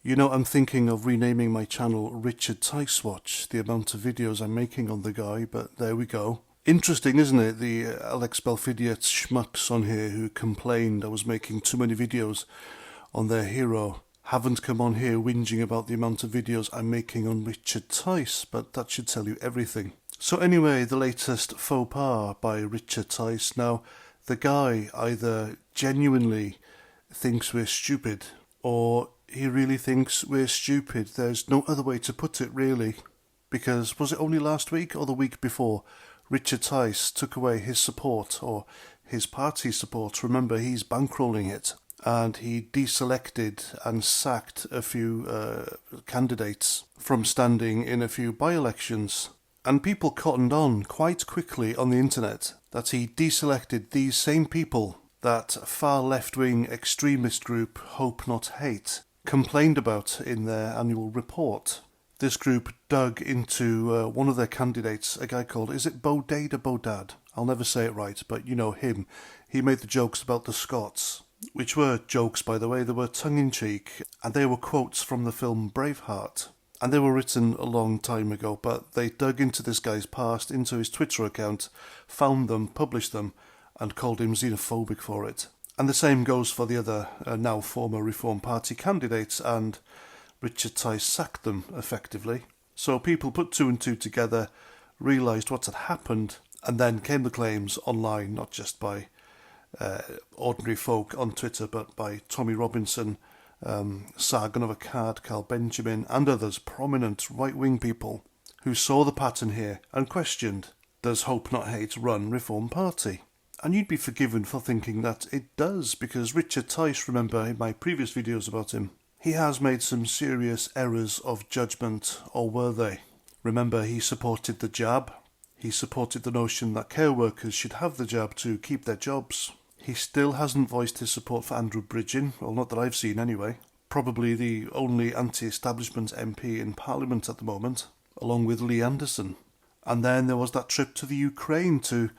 You know, I'm thinking of renaming my channel Richard Tice Watch, the amount of videos I'm making on the guy, but there we go. Interesting, isn't it? The Alex Belfidiot schmucks on here who complained I was making too many videos on their hero haven't come on here whinging about the amount of videos I'm making on Richard Tice, but that should tell you everything. So anyway, the latest faux pas by Richard Tice. Now, the guy either genuinely thinks we're stupid, or he really thinks we're stupid. There's no other way to put it, really. Because was it only last week or the week before Richard Tice took away his support, or his party's support? Remember, he's bankrolling it. And he deselected and sacked a few candidates from standing in a few by-elections. And people cottoned on quite quickly on the internet that he deselected these same people that far left-wing extremist group Hope Not Hate complained about in their annual report. This group dug into one of their candidates, a guy called, is it Bodade or Bodad? I'll never say it right, but you know him. He made the jokes about the Scots, which were jokes, by the way. They were tongue-in-cheek, and they were quotes from the film Braveheart. And they were written a long time ago, but they dug into this guy's past, into his Twitter account, found them, published them, and called him xenophobic for it. And the same goes for the other, now former Reform Party candidates, and Richard Tice sacked them, effectively. So people put two and two together, realised what had happened, and then came the claims online, not just by ordinary folk on Twitter, but by Tommy Robinson, Sargon of Akkad, Carl Benjamin, and others, prominent right-wing people, who saw the pattern here and questioned, does Hope Not Hate run Reform Party? And you'd be forgiven for thinking that it does, because Richard Tice, remember in my previous videos about him, he has made some serious errors of judgment, or were they? Remember, he supported the jab. He supported the notion that care workers should have the jab to keep their jobs. He still hasn't voiced his support for Andrew Bridgen, well, not that I've seen anyway. Probably the only anti-establishment MP in Parliament at the moment, along with Lee Anderson. And then there was that trip to the Ukraine to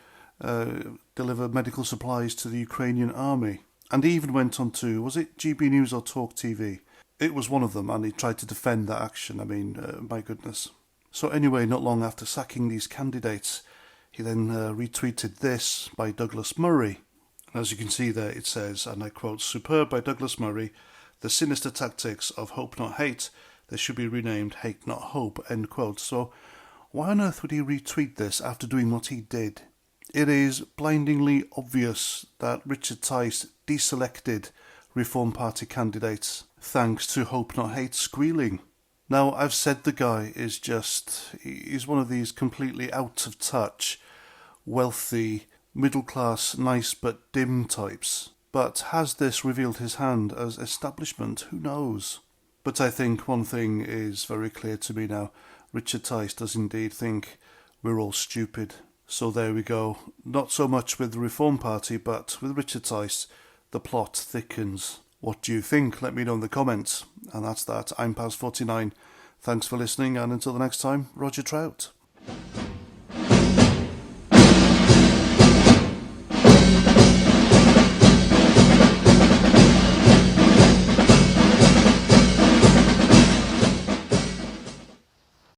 deliver medical supplies to the Ukrainian army. And he even went on to, was it GB News or Talk TV? It was one of them, and he tried to defend that action. I mean, my goodness. So anyway, not long after sacking these candidates, he then retweeted this by Douglas Murray. As you can see there, it says, and I quote, "Superb by Douglas Murray, the sinister tactics of Hope Not Hate, they should be renamed Hate Not Hope," end quote. So why on earth would he retweet this after doing what he did? It is blindingly obvious that Richard Tice deselected Reform Party candidates thanks to Hope Not Hate squealing. Now, I've said the guy is he's one of these completely out of touch, wealthy, middle-class, nice but dim types. But has this revealed his hand as establishment? Who knows? But I think one thing is very clear to me now. Richard Tice does indeed think we're all stupid. So there we go. Not so much with the Reform Party, but with Richard Tice, the plot thickens. What do you think? Let me know in the comments. And that's that. I'm Paz49. Thanks for listening, and until the next time, Roger Trout.